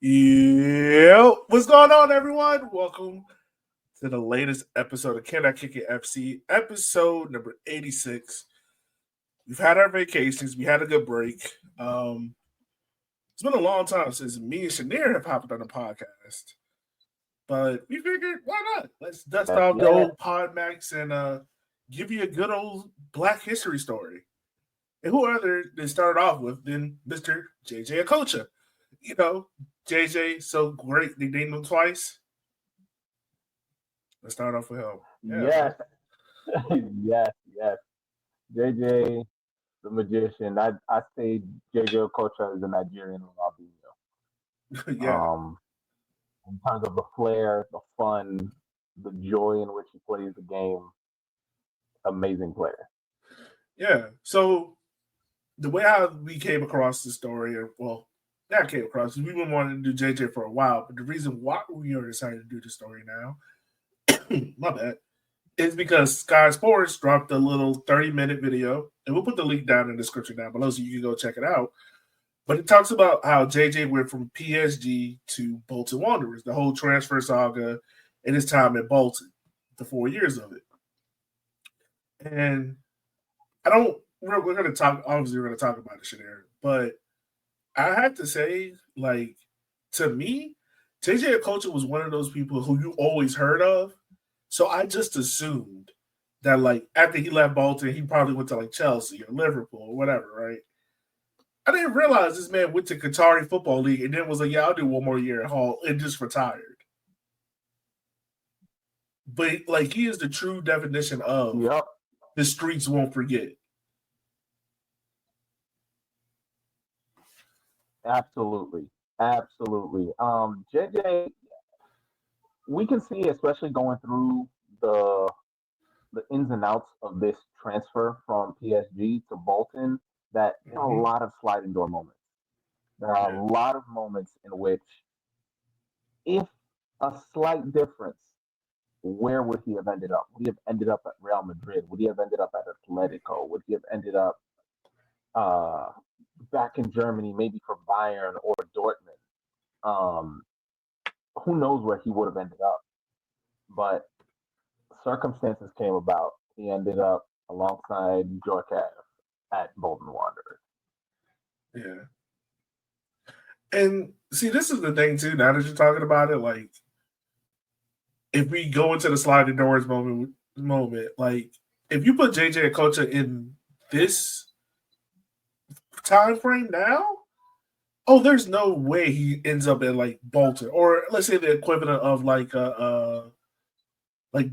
Yo, what's going on, everyone? Welcome to the latest episode of Can I Kick It FC, episode number 86. We've had our vacations, we had a good break. It's been a long time since me and Shanir have popped on the podcast, but we figured, why not? Let's dust off the old Pod Max and give you a good old Black history story. And who other than start off with than Mr. JJ Okocha? You know, JJ, so great. They named him twice. Let's start off with him. Yes. yes. JJ, the magician. I say JJ Okocha is the Nigerian Ronaldinho. Yeah. In terms of the flair, the fun, the joy in which he plays the game, amazing player. Yeah. So the way how we came across the story, that came across, we've been wanting to do JJ for a while, but the reason why we are decided to do the story now, my bad, is because Sky Sports dropped a little 30-minute video, and we'll put the link down in the description down below so you can go check it out. But it talks about how JJ went from PSG to Bolton Wanderers, the whole transfer saga and his time at Bolton, the 4 years of it. And we're going to talk, obviously we're going to talk about it, Shanir, but I have to say, like, to me, JJ Okocha was one of those people who you always heard of. So I just assumed that, like, after he left Bolton, he probably went to, like, Chelsea or Liverpool or whatever, right? I didn't realize this man went to Qatari Football League and then was like, yeah, I'll do one more year at Hull and just retired. But, like, he is the true definition of the streets won't forget. Absolutely. JJ, we can see, especially going through the ins and outs of this transfer from PSG to Bolton, that there are a lot of sliding door moments. There are a lot of moments in which, if a slight difference, where would he have ended up? Would he have ended up at Real Madrid? Would he have ended up at Atletico? Would he have ended up back in Germany, maybe for Bayern or Dortmund? Who knows where he would have ended up? But circumstances came about. He ended up alongside Djorkaeff at Bolton Wanderers. Yeah. And see, this is the thing too, now that you're talking about it, like, if we go into the sliding doors moment, like, if you put JJ Okocha in this time frame now, there's no way he ends up at, like, Bolton, or let's say the equivalent of like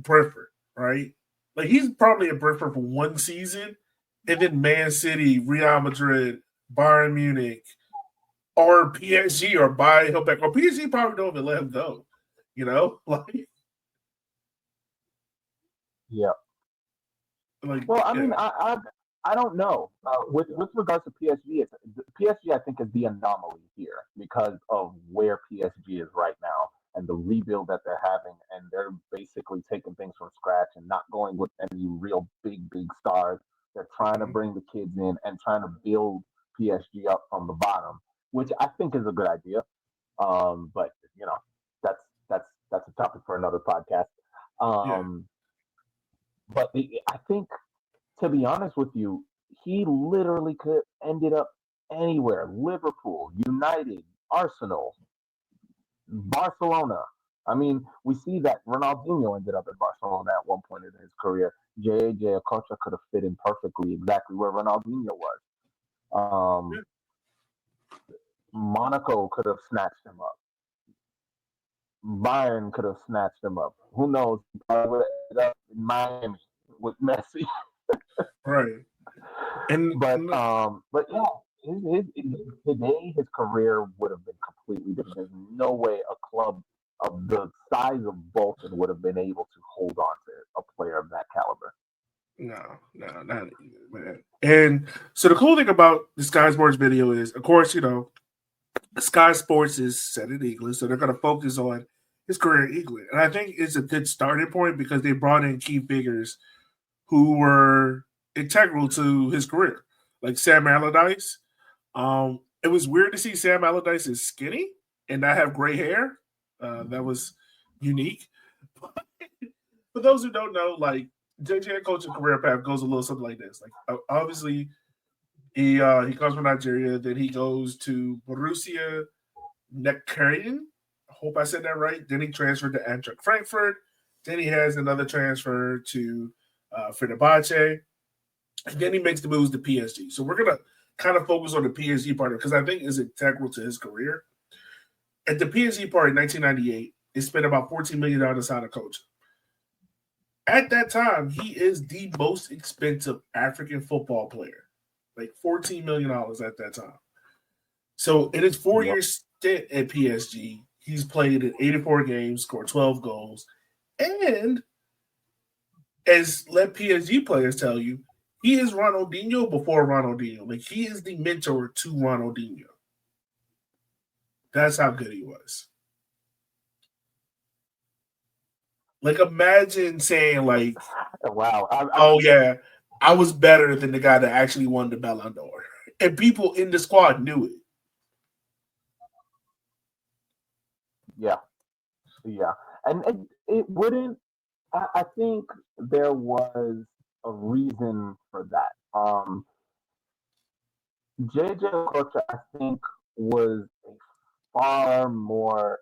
Brentford, right? Like, he's probably at Brentford for one season, and then Man City, Real Madrid, Bayern Munich, or PSG, or buy him back, or PSG probably don't even let him go. You know, like. Yeah. Like, well, I mean, I don't know. With regards to PSG, PSG I think is the anomaly here because of where PSG is right now and the rebuild that they're having, and they're basically taking things from scratch and not going with any real big stars. They're trying to bring the kids in and trying to build PSG up from the bottom, which I think is a good idea. But you know, that's a topic for another podcast. But I think, to be honest with you, he literally could have ended up anywhere. Liverpool, United, Arsenal, Barcelona. I mean, we see that Ronaldinho ended up at Barcelona at one point in his career. JJ Okocha could have fit in perfectly exactly where Ronaldinho was. Monaco could have snatched him up. Bayern could have snatched him up. Who knows? He probably would have ended up in Miami with Messi. Right. But yeah, today his career would have been completely different. There's no way a club of the size of Bolton would have been able to hold on to a player of that caliber. No, not even, man. And so the cool thing about the Sky Sports video is, of course, you know, Sky Sports is set in England, so they're going to focus on his career in England. And I think it's a good starting point because they brought in key figures who were integral to his career, like Sam Allardyce. It was weird to see Sam Allardyce is skinny and not have gray hair. That was unique. For those who don't know, like JJ Okocha's career path goes a little something like this. Like obviously, he comes from Nigeria. Then he goes to Borussia Neckarien. I hope I said that right. Then he transferred to Eintracht Frankfurt. Then he has another transfer to Fenerbahce. And then he makes the moves to PSG. So we're gonna kind of focus on the PSG part because I think it's integral to his career. At the PSG part in 1998, he spent about $14 million to sign a coach. At that time, he is the most expensive African football player, like $14 million at that time. So in his 4-year stint at PSG, he's played in 84 games, scored 12 goals, and as let PSG players tell you, he is Ronaldinho before Ronaldinho. Like he is the mentor to Ronaldinho. That's how good he was. Like imagine saying like, wow, yeah, I was better than the guy that actually won the Ballon d'Or. And people in the squad knew it. Yeah. And it wouldn't, I think there was a reason for that. JJ Okocha, I think, was a far more,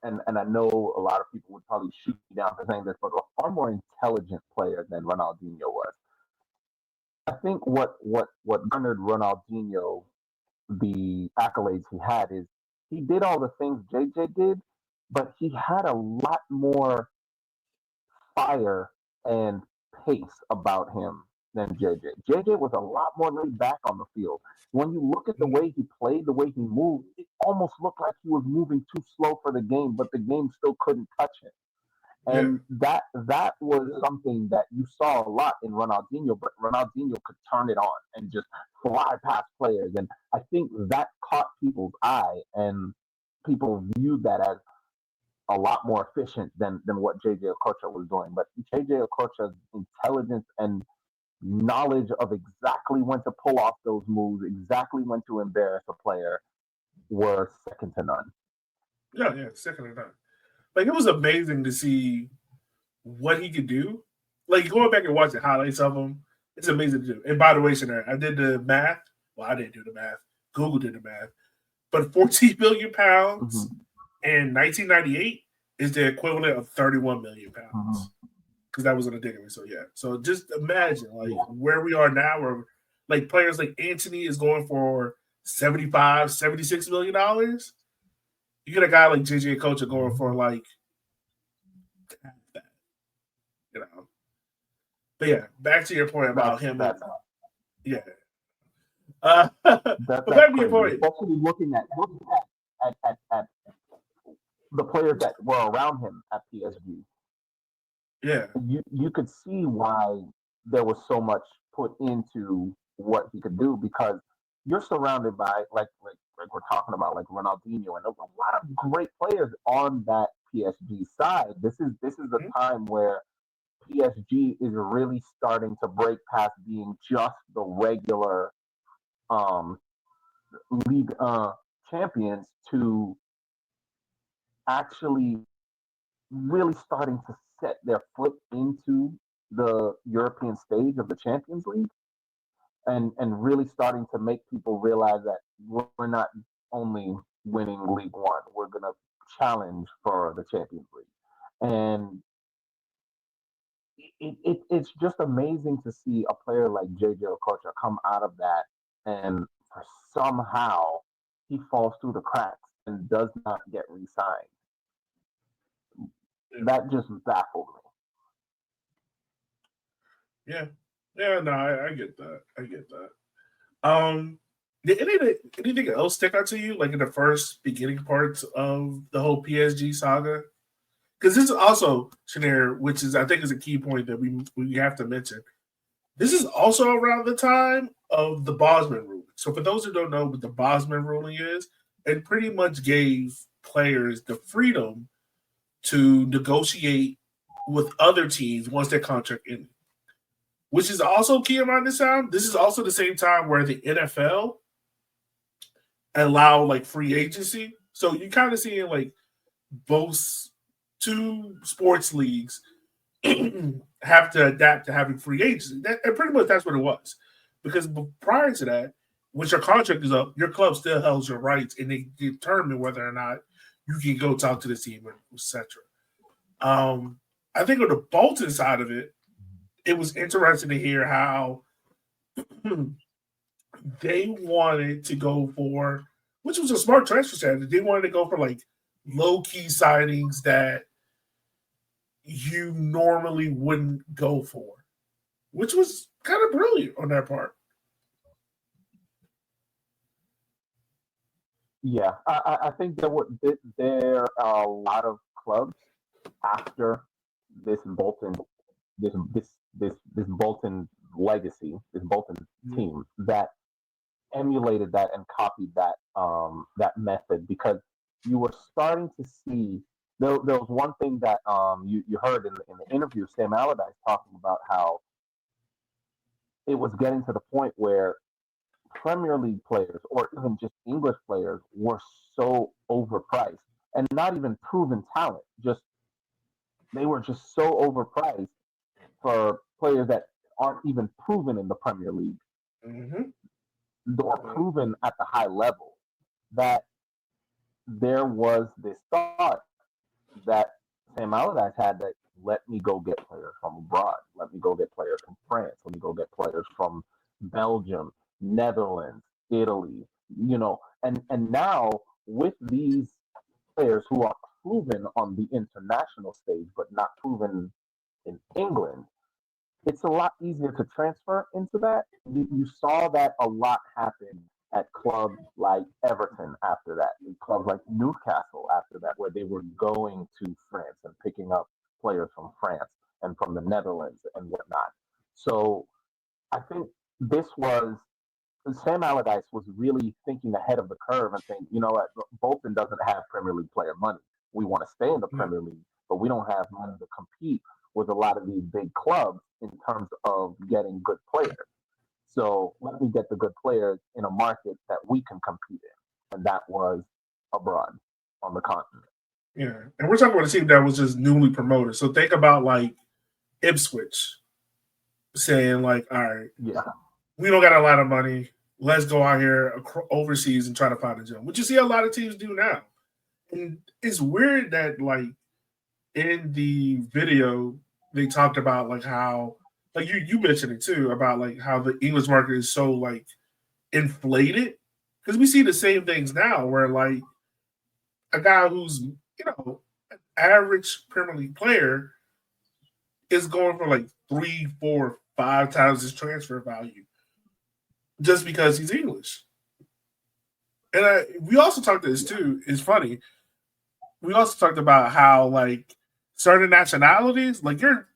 and I know a lot of people would probably shoot me down for saying this, but a far more intelligent player than Ronaldinho was. I think what garnered Ronaldinho the accolades he had is he did all the things JJ did, but he had a lot more fire and pace about him than JJ. JJ was a lot more laid back on the field. When you look at the way he played, the way he moved, it almost looked like he was moving too slow for the game, but the game still couldn't touch him. And that was something that you saw a lot in Ronaldinho, but Ronaldinho could turn it on and just fly past players. And I think that caught people's eye, and people viewed that as a lot more efficient than what JJ Okocha was doing. But JJ Okocha's intelligence and knowledge of exactly when to pull off those moves, exactly when to embarrass a player, were second to none. Yeah, second to none. Like it was amazing to see what he could do. Like going back and watching highlights of him, it's amazing to do. And by the way, Shanae, I did the math. Well, I didn't do the math. Google did the math. But 14 billion pounds in 1998 is the equivalent of 31 million pounds. Because that was in a dictionary. So yeah. So just imagine like where we are now, where like players like Anthony is going for $75, $76 million. You get a guy like JJ Okocha going for like that, you know. But yeah, back to your point about him. Yeah. But back to your point. Especially looking at the players that were around him at PSG. Yeah. You could see why there was so much put into what he could do, because you're surrounded by like we're talking about like Ronaldinho and a lot of great players on that PSG side. This is the time where PSG is really starting to break past being just the regular league champions to actually really starting to set their foot into the European stage of the Champions League. And really starting to make people realize that we're not only winning League One, we're going to challenge for the Champions League. And it's just amazing to see a player like JJ Okocha come out of that, and somehow he falls through the cracks and does not get re-signed. That just baffled me. Yeah, no, I get that. Did anything else stick out to you, like in the first beginning parts of the whole PSG saga? Because this is also, Shanair, which is I think is a key point that we have to mention. This is also around the time of the Bosman ruling. So for those who don't know what the Bosman ruling is, it pretty much gave players the freedom to negotiate with other teams once their contract ended. Which is also key around this time. This is also the same time where the NFL allow like free agency. So you kind of seeing like both two sports leagues have to adapt to having free agency. And pretty much that's what it was. Because prior to that, once your contract is up, your club still holds your rights and they determine whether or not you can go talk to the team, etc. I think on the Bolton side of it, it was interesting to hear how they wanted to go for, which was a smart transfer strategy. They wanted to go for like low key signings that you normally wouldn't go for, which was kind of brilliant on their part. Yeah, I think there are a lot of clubs after this Bolton this this Bolton legacy, this Bolton team that emulated that and copied that method because you were starting to see there was one thing that you heard in the interview Sam Allardyce talking about how it was getting to the point where Premier League players or even just English players were so overpriced and not even proven talent. Just they were just so overpriced for players that aren't even proven in the Premier League or proven at the high level that there was this thought that Sam Allardyce had that let me go get players from abroad. Let me go get players from France. Let me go get players from Belgium, Netherlands, Italy, and now with these players who are proven on the international stage but not proven in England, it's a lot easier to transfer into that. You saw that a lot happen at clubs like Everton after that, and clubs like Newcastle after that, where they were going to France and picking up players from France and from the Netherlands and whatnot. So I think this was Sam Allardyce was really thinking ahead of the curve and saying, you know what, Bolton doesn't have Premier League player money. We want to stay in the Premier League, but we don't have money to compete with a lot of these big clubs in terms of getting good players. So let me get the good players in a market that we can compete in. And that was abroad on the continent. Yeah. And we're talking about a team that was just newly promoted. So think about like Ipswich saying like, all right, we don't got a lot of money. Let's go out here overseas and try to find a gem, which you see a lot of teams do now. And it's weird that like in the video they talked about like how like you mentioned it too about like how the English market is so like inflated because we see the same things now where like a guy who's an average Premier League player is going for like 3, 4, 5 times his transfer value just because he's English. And we also talked this too. It's funny. We also talked about how like certain nationalities, like your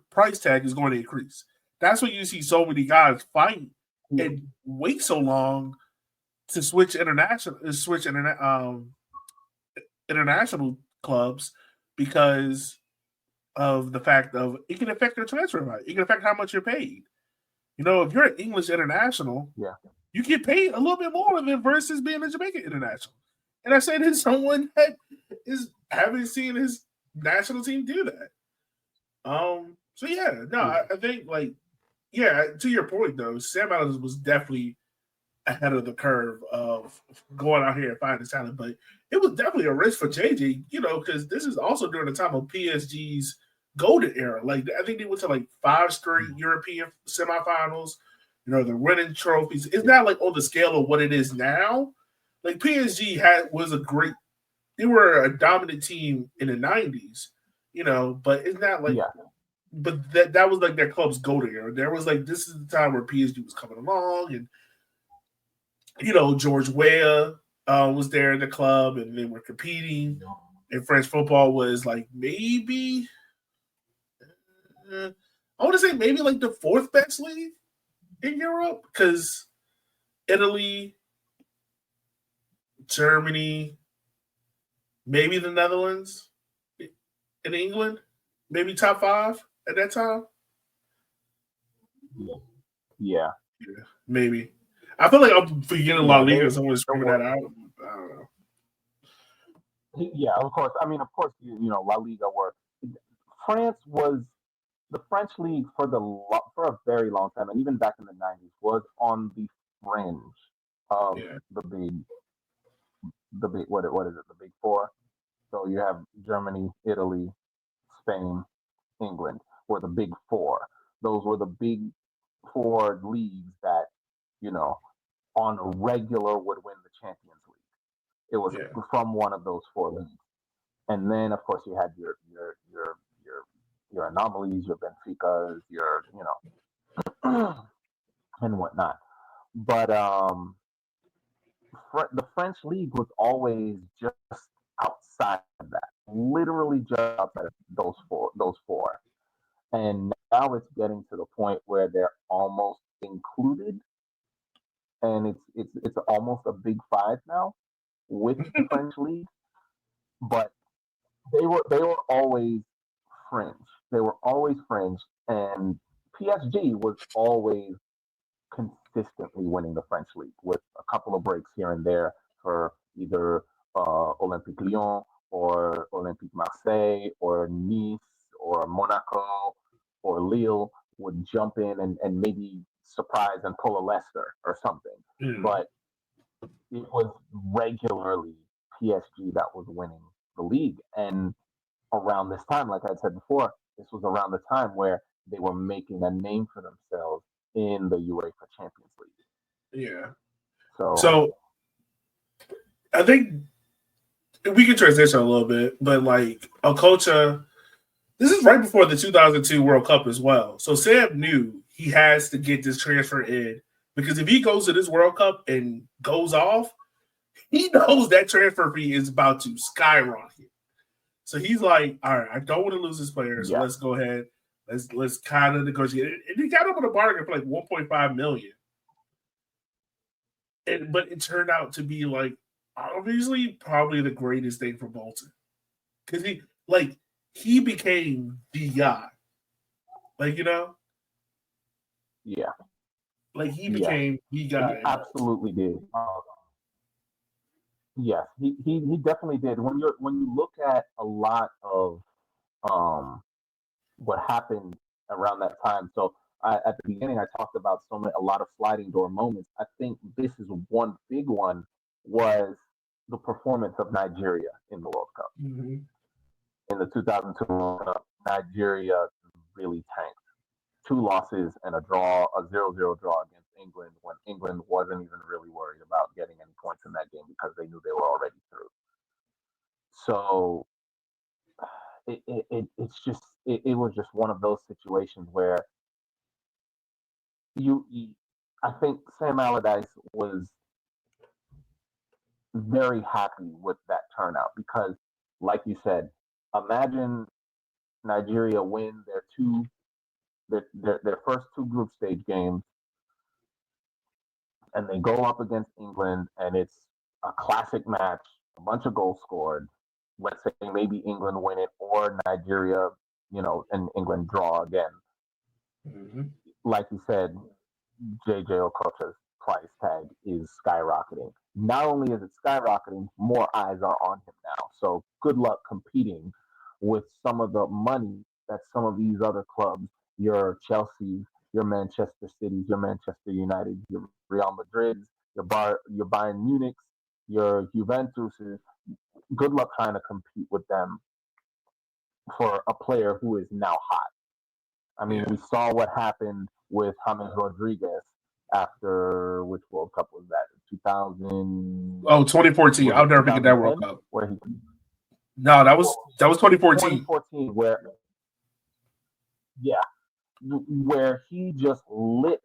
price tag is going to increase. That's why you see so many guys fight and wait so long to switch international clubs because of the fact of it can affect your transfer value. It can affect how much you're paid. If you're an English international, you get paid a little bit more than versus being a Jamaican international. And I say this someone that is having seen his national team do that. So I think to your point though, Sam Allardyce was definitely ahead of the curve of going out here and finding talent, but it was definitely a risk for JJ, because this is also during the time of PSG's golden era. Like I think they went to like 5 straight European semifinals. They're winning trophies. It's not like on the scale of what it is now. Like PSG they were a dominant team in the 90s, but it's not like, but that was like their club's golden era. There was like, this is the time where PSG was coming along and, George Weah was there in the club and they were competing and French football was like maybe, I want to say maybe like the 4th best league in Europe because Italy, Germany, maybe the Netherlands, in England, maybe top 5 at that time. Yeah, maybe. I feel like I'm forgetting La Yeah, Liga. Someone there screaming that were. out. I don't know. Yeah, of course. I mean, of course, La Liga were. France was the French league for a very long time, and even back in the '90s, was on the fringe of Yeah, the big what is it, the big four. So you have Germany, Italy, Spain, England were the big four. Those were the big four leagues that you know on a regular would win the Champions League. It was yeah, from one of those four leagues. And then of course you had your anomalies, your Benficas, your and whatnot. But the French league was always just outside of that, literally just outside of those four. And now it's getting to the point where they're almost included, and it's almost a big five now with the French league. But they were always fringe. They were always fringe, and PSG was always consistently winning the French league with a couple of breaks here and there for either Olympique Lyon or Olympique Marseille or Nice or Monaco or Lille would jump in and maybe surprise and pull a Leicester or something. mm, But it was regularly PSG that was winning the league. And around this time, like I said before, this was around the time where they were making a name for themselves in the UEFA Champions League. yeah. So So I think we can transition a little bit, but like Okocha, this is right before the 2002 World Cup as well. So Sam knew he has to get this transfer in because if he goes to this World Cup and goes off, he knows that transfer fee is about to skyrocket. So he's like, all right, I don't want to lose this player, so yeah, let's go ahead. Let's kind of negotiate. And he got up with a bargain for like 1.5 million. But it turned out to be like obviously probably the greatest thing for Bolton. Because he became the guy. Like, yeah, like he yeah. became the He guy at Bolton. absolutely did. Yes, he definitely did. When you look at a lot of um, what happened around that time. So at the beginning, I talked about a lot of sliding door moments. I think this is one big one was the performance of Nigeria in the World Cup. Mm-hmm. In the 2002 World Cup, Nigeria really tanked. Two losses and a 0-0 draw against England when England wasn't even really worried about getting any points in that game because they knew they were already through. So it was just one of those situations where you I think Sam Allardyce was very happy with that turnout because, like you said, imagine Nigeria win their first two group stage games, and they go up against England, and it's a classic match, a bunch of goals scored. Let's say maybe England win it, or Nigeria, and England draw again. Mm-hmm. Like you said, JJ Okocha's price tag is skyrocketing. Not only is it skyrocketing, more eyes are on him now. So good luck competing with some of the money that some of these other clubs, your Chelsea, your Manchester Cities, your Manchester United, your Real Madrids, your Bayern Munichs, your Juventuses. Good luck trying to compete with them for a player who is now hot. I mean, Yeah. we saw what happened with James Rodriguez after which World Cup was that? 2000 Oh, 2014. was I'll it never forget that World 2010 Cup. where he No, that was 2014. 2014 where yeah, where he just lit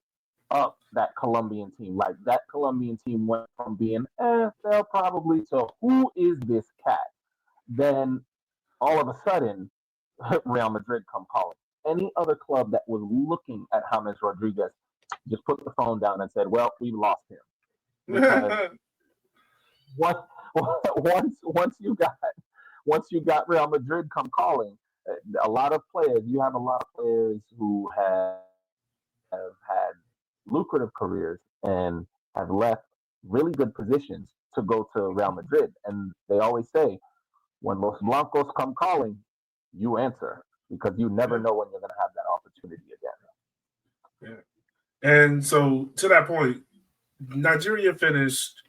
up that Colombian team. Like that Colombian team went from being they'll probably to who is this cat? Then all of a sudden Real Madrid come calling. Any other club that was looking at James Rodriguez just put the phone down and said, "Well, we lost him," because once once you got Real Madrid come calling, a lot of players. You have a lot of players who have had lucrative careers, and have left really good positions to go to Real Madrid. And they always say, when Los Blancos come calling, you answer because you never know when you're going to have that opportunity again. Yeah. And so to that point, Nigeria finished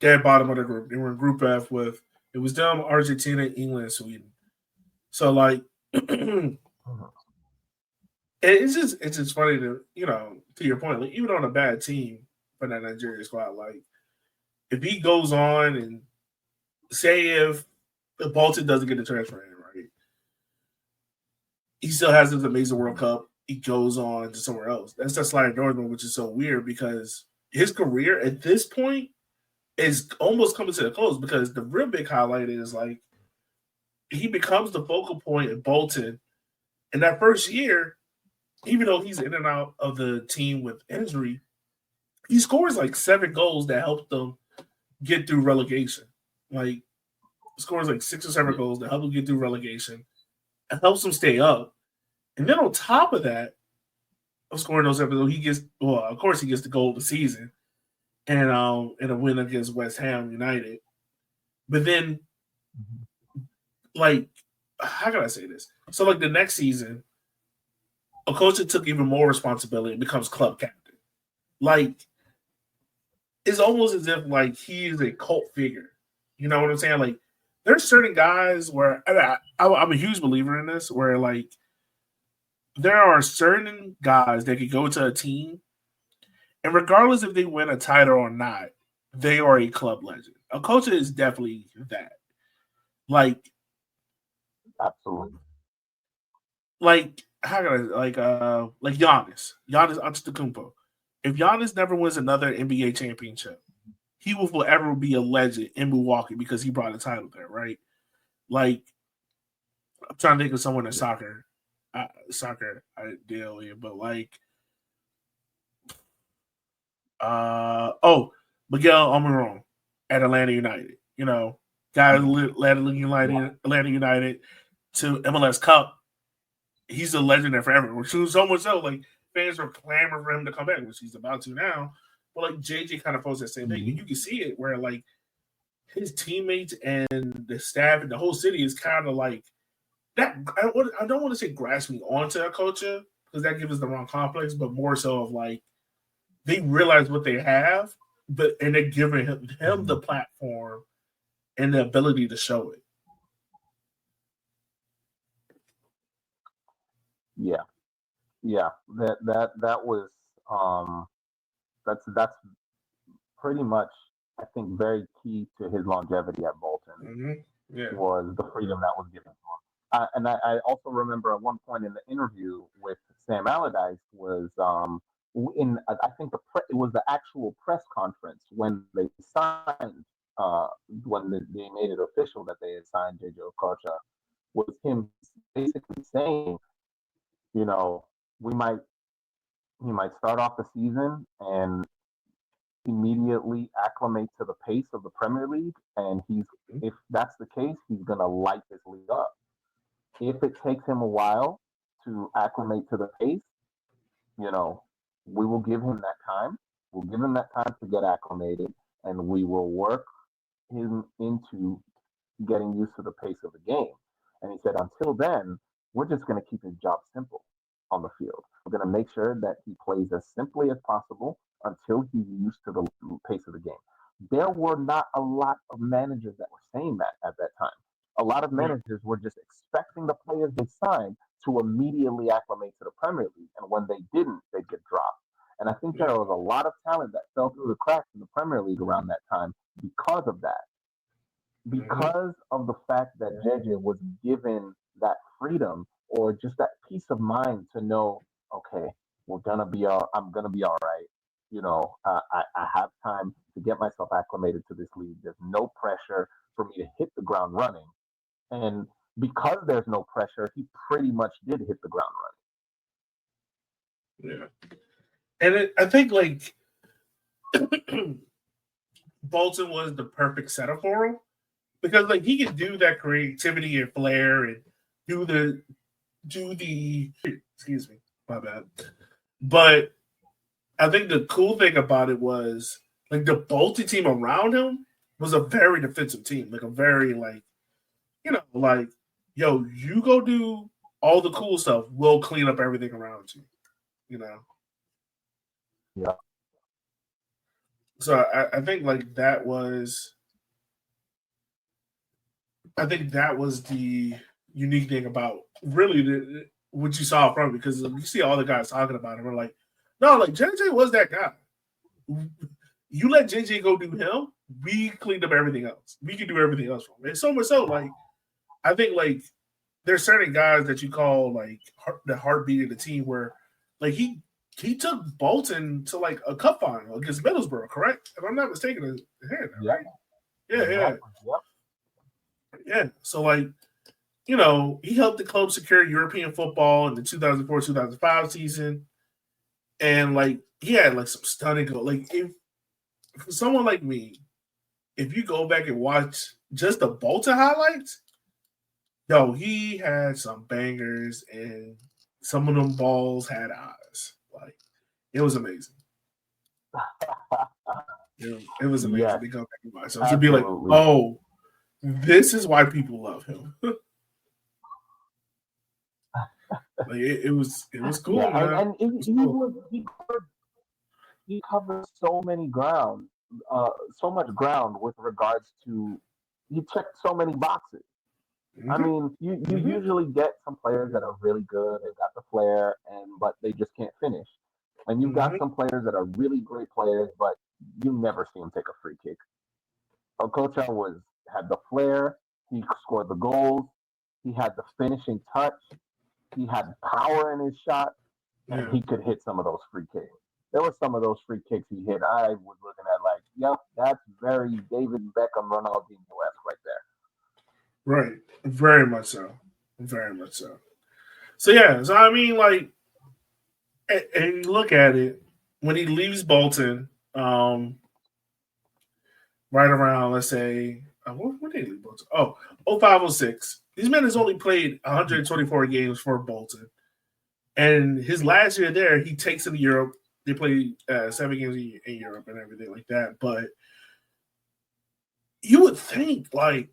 dead bottom of the group. They were in Group F with it was them, Argentina, England, and Sweden. So like it's just funny to to your point, like even on a bad team for that Nigeria squad, like if he goes on and say if Bolton doesn't get the transfer in, right? He still has this amazing World Cup. He goes on to somewhere else. That's that sliding Northman, which is so weird because his career at this point is almost coming to a close because the real big highlight is like he becomes the focal point at Bolton. In that first year, even though he's in and out of the team with injury, he scores like 7 goals that helped them get through relegation. Like scores like 6 or 7 goals that help them get through relegation and helps them stay up. And then on top of that, of scoring those episodes, he gets of course he gets the goal of the season and in a win against West Ham United. But then like how can I say this? So like the next season, Okocha took even more responsibility and becomes club captain. Like it's almost as if like he is a cult figure. You know what I'm saying? Like there's certain guys where I'm a huge believer in this, where like there are certain guys that could go to a team, and regardless if they win a title or not, they are a club legend. Okocha is definitely that. Like, absolutely. Like how can I like Giannis Antetokounmpo. If Giannis never wins another NBA championship, he will forever be a legend in Milwaukee because he brought a title there, right? Like, I'm trying to think of someone in soccer I deal with, but like, Miguel Almiron at Atlanta United. You know, guy led Atlanta United to MLS Cup. He's a legend there forever. Which is so much so, like fans are clamoring for him to come back, which he's about to now. But like JJ kind of posted that same thing, and you can see it where like his teammates and the staff and the whole city is kind of like that. I don't want to say grasping onto a culture because that gives us the wrong complex, but more so of like they realize what they have, and they're giving him the platform and the ability to show it. Yeah. That was that's pretty much I think very key to his longevity at Bolton. Was the freedom that was given to him. And I also remember at one point in the interview with Sam Allardyce was in I think it was the actual press conference when they signed when they made it official that they had signed JJ Okocha, was him basically saying, you know, he might start off the season and immediately acclimate to the pace of the Premier League, and if that's the case, he's gonna light this league up. If it takes him a while to acclimate to the pace, we will give him that time. We'll give him that time to get acclimated, and we will work him into getting used to the pace of the game. And he said, until then, we're just going to keep his job simple on the field. We're going to make sure that he plays as simply as possible until he's used to the pace of the game. There were not a lot of managers that were saying that at that time. A lot of managers were just expecting the players they signed to immediately acclimate to the Premier League. And when they didn't, they'd get dropped. And I think there was a lot of talent that fell through the cracks in the Premier League around that time because of that. Because of the fact that JJ was given that freedom or just that peace of mind to know, okay, I'm gonna be all right. I have time to get myself acclimated to this league. There's no pressure for me to hit the ground running. And because there's no pressure, he pretty much did hit the ground running. Yeah. And I think like Bolton was the perfect setup for him because like he could do that creativity and flair and do the excuse me, my bad. But I think the cool thing about it was like the Bolton team around him was a very defensive team, like a very like like yo, you go do all the cool stuff. We'll clean up everything around you. You know. Yeah. So I think like that was. I think that was the unique thing about really what you saw from it because you see all the guys talking about it. We're like, no, like JJ was that guy. You let JJ go do him, we cleaned up everything else. We can do everything else for him. And so much so, like, I think like there's certain guys that you call like the heartbeat of the team where like he took Bolton to like a cup final against Middlesbrough, correct? If I'm not mistaken, right? Yeah. Yeah. So like, he helped the club secure European football in the 2004-2005 season. And like he had like some stunning goals. Like if for someone like me, if you go back and watch just the Bolton highlights, he had some bangers and some of them balls had eyes. Like it was amazing. It was amazing to go back and watch. So to be like, oh, this is why people love him. Like it was cool, man. And he covered so many ground, so much ground with regards to he checked so many boxes. Mm-hmm. I mean, you usually get some players that are really good, they've got the flair, but they just can't finish. And you've got some players that are really great players, but you never see them take a free kick. Okocha had the flair, he scored the goals, he had the finishing touch, he had power in his shot, and he could hit some of those free kicks. There were some of those free kicks he hit. I was looking at like, yep, that's very David Beckham, Ronaldinho-esque right there. Right. Very much so. Very much so. So, yeah. So, I mean, like, and you look at it, when he leaves Bolton, right around, let's say, when did he leave Bolton? 05-06. These men has only played 124 games for Bolton. And his last year there, he takes them to Europe. They play 7 games in Europe and everything like that. But you would think, like,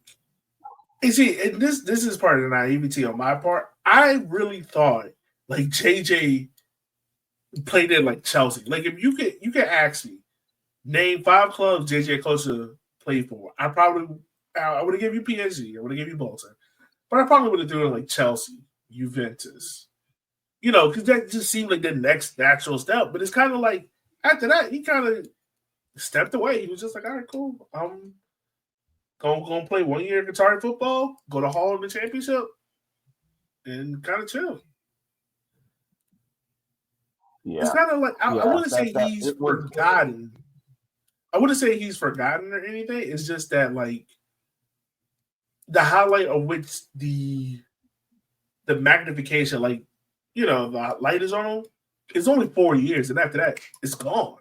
and see, and this is part of the naivety on my part. I really thought like JJ played in like Chelsea. Like if you could ask me, name 5 clubs JJ Okocha played for, I would have given you PSG, I would have given you Bolton, but I probably would have done like Chelsea, Juventus, because that just seemed like the next natural step. But it's kind of like after that he kind of stepped away. He was just like, all right, cool. Gonna play 1 year Qatari football, go to Hall of the Championship, and kind of chill. Yeah, it's kind of like I wouldn't say he's forgotten. I wouldn't say he's forgotten or anything. It's just that like the highlight of which the magnification, like the light is on him. It's only 4 years, and after that, it's gone.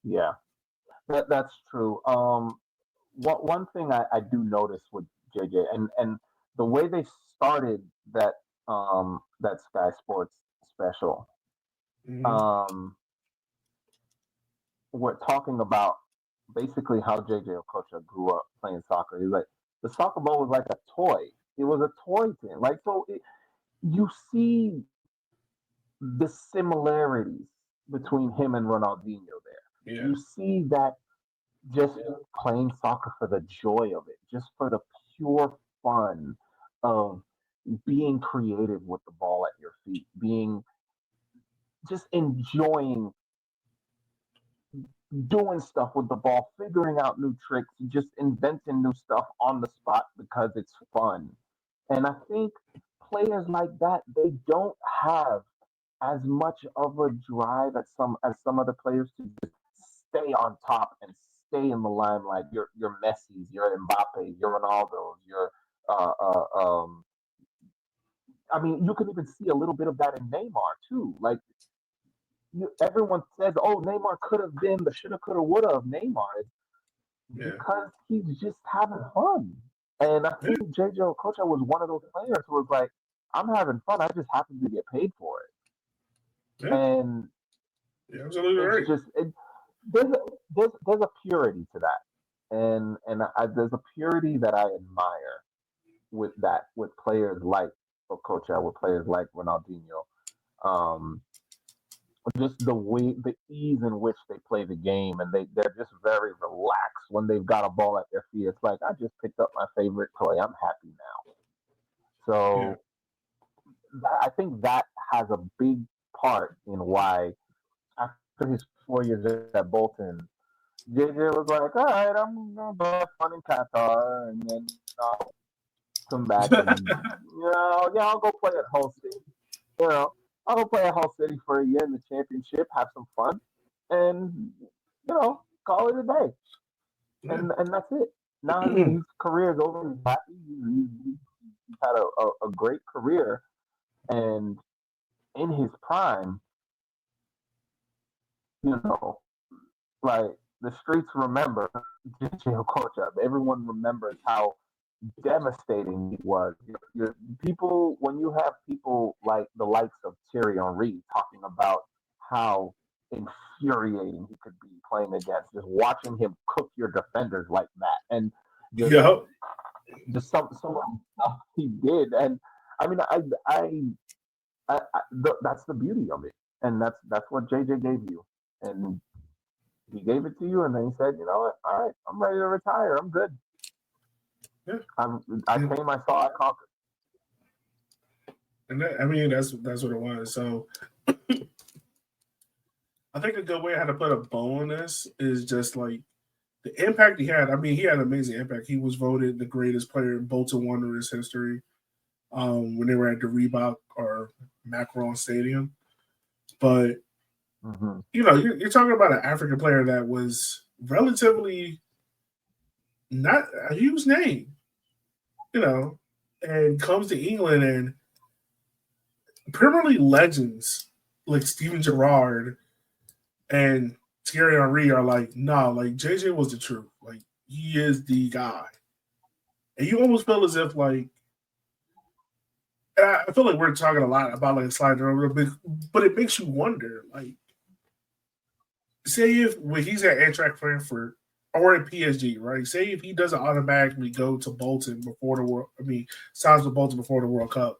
Yeah. That's true. One thing I do notice with JJ and the way they started that Sky Sports special, we're talking about basically how JJ Okocha grew up playing soccer. He's like the soccer ball was like a toy. It was a toy thing. Like you see the similarities between him and Ronaldinho there. Yeah. You see that just playing soccer for the joy of it, just for the pure fun of being creative with the ball at your feet, just enjoying doing stuff with the ball, figuring out new tricks, just inventing new stuff on the spot because it's fun. And I think players like that, they don't have as much of a drive as some other players to just stay on top and stay in the limelight. Your Messi's, your Mbappe's, your Ronaldo's, your I mean, you can even see a little bit of that in Neymar too. Like everyone says, "Oh, Neymar could have been the shoulda, coulda, woulda of Neymar," because he's just having fun. And I think JJ Okocha was one of those players who was like, "I'm having fun. I just happen to get paid for it." Yeah. And absolutely right. there's a purity to that, there's a purity that I admire with that, with players like Okocha, with players like Ronaldinho. Um, just the ease in which they play the game, and they're just very relaxed when they've got a ball at their feet. It's like, I just picked up my favorite toy. I'm happy now. Yeah. So I think that has a big part in why after his 4 years at Bolton, JJ was like, all right, I'm gonna go have fun in Qatar, and then I'll come back and yeah, I'll go play at Hull City. You know, I'll go play at Hull City for a year in the championship, have some fun, and call it a day. Yeah. And that's it. Now his career is over. He's happy. He's had a great career, and in his prime, you know, like the streets remember JJ Okocha. Everyone remembers how devastating he was. People, when you have people like the likes of Thierry Henry talking about how infuriating he could be playing against, just watching him cook your defenders like that, and just Yeah. some of the stuff he did. And I mean, that's the beauty of it, and that's what JJ gave you, and he gave it to you, and then he said, you know what, all right, I'm ready to retire. I'm good. Yeah. I And, came, I saw, I conquered. I mean, that's what it was. So I think a good way how to put a bow on this is just like the impact he had. I mean, he had an amazing impact. He was voted the greatest player in Bolton Wanderers history when they were at the Reebok or Macron Stadium. But Mm-hmm. you're talking about an African player that was relatively not a huge name, and comes to England and Premier League legends like Steven Gerrard and Thierry Henry are like, no, like JJ was the truth. Like he is the guy. And you almost feel as if like I feel like we're talking a lot about like sliding over, but it makes you wonder, like, say if when he's at Eintracht Frankfurt or at PSG, right? Say if he doesn't automatically go to Bolton before the World, I mean, signs with Bolton before the World Cup,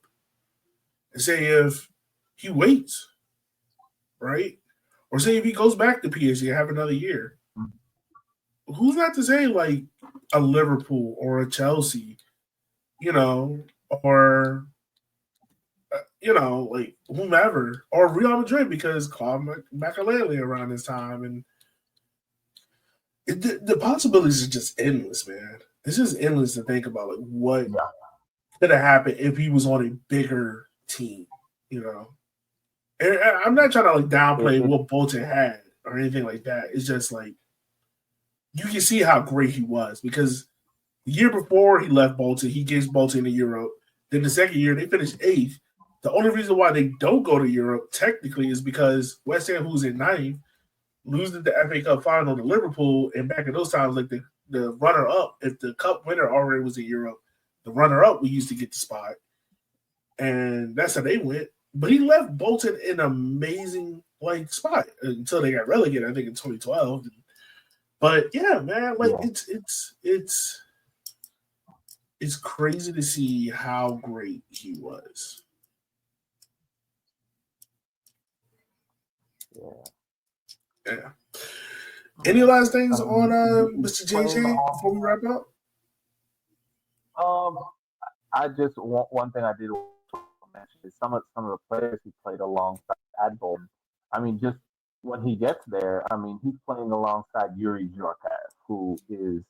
and say if he waits, right? Or say if he goes back to PSG and have another year, who's not to say like a Liverpool or a Chelsea, you know, or like whomever, or Real Madrid because Claude Makalele around this time, and the possibilities are just endless, man. It's just endless to think about like what Yeah. could have happened if he was on a bigger team, you know. And I'm not trying to like downplay It, what Bolton had or anything like that. It's just like you can see how great he was because the year before he left Bolton, he gives Bolton to Europe. Then the second year, they finished eighth. The only reason why they don't go to Europe technically is because West Ham, who's in ninth, loses the FA Cup final to Liverpool. And back in those times, like the runner up, if the cup winner already was in Europe, the runner up we used to get the spot. And that's how they went. But he left Bolton in an amazing like spot until they got relegated, I think in 2012. But yeah, man, like yeah. it's crazy to see how great he was. Yeah. Yeah. Any last things on He's Mr. playing JJ before we wrap up? um I just want one thing I did want to mention is some of the players he played alongside at Bolton. I mean, just when he gets there, I mean, he's playing alongside Yuri Djorkaeff, who is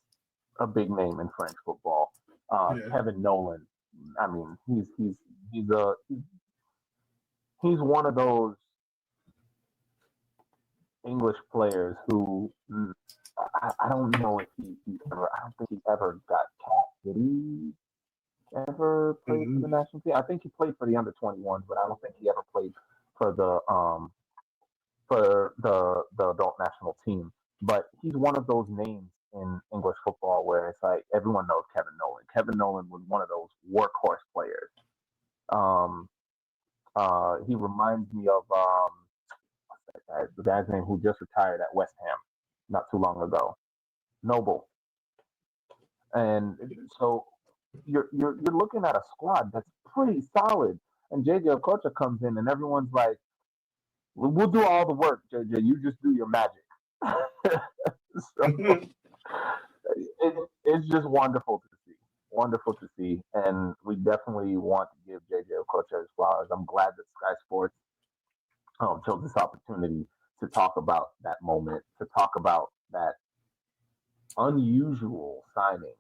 a big name in French football. Yeah. Kevin Nolan. I mean, he's one of those English players who I don't know if he ever. I don't think he ever got capped. Did he ever play for the Mm-hmm. national team? I think he played for the under 21s, but I don't think he ever played for the adult national team. But he's one of those names in English football where it's like everyone knows Kevin Nolan. Kevin Nolan was one of those workhorse players. Um, he reminds me of the guy's name who just retired at West Ham. not too long ago. Noble. And so you're looking at a squad that's pretty solid. And JJ Okocha comes in and everyone's like, we'll do all the work, JJ. You just do your magic. So it's just wonderful to see. Wonderful to see. And we definitely want to give JJ Okocha his flowers. I'm glad that Sky Sports chose this opportunity to talk about that moment, to talk about that unusual signing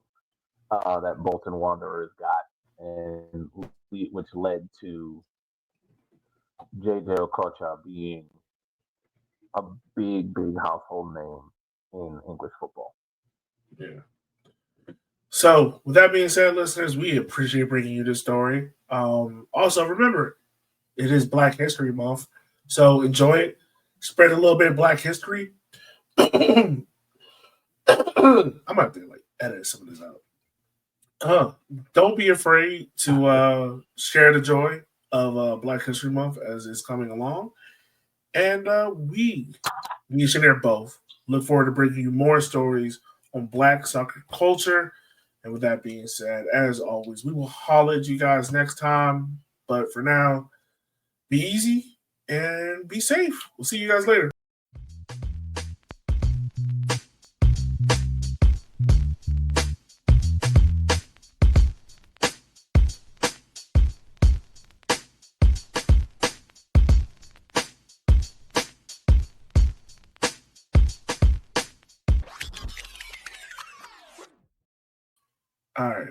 that Bolton Wanderers got, and which led to JJ Okocha being a big household name in English football. Yeah. So, with that being said, listeners, we appreciate bringing you this story. Also, remember, it is Black History Month, so enjoy it. Spread a little bit of Black history. I'm about to edit some of this out. Don't be afraid to share the joy of Black History Month as it's coming along. And we, me and Shanair both, look forward to bringing you more stories on Black soccer culture. And with that being said, as always, we will holler at you guys next time. But for now, be easy and be safe. We'll see you guys later. All right.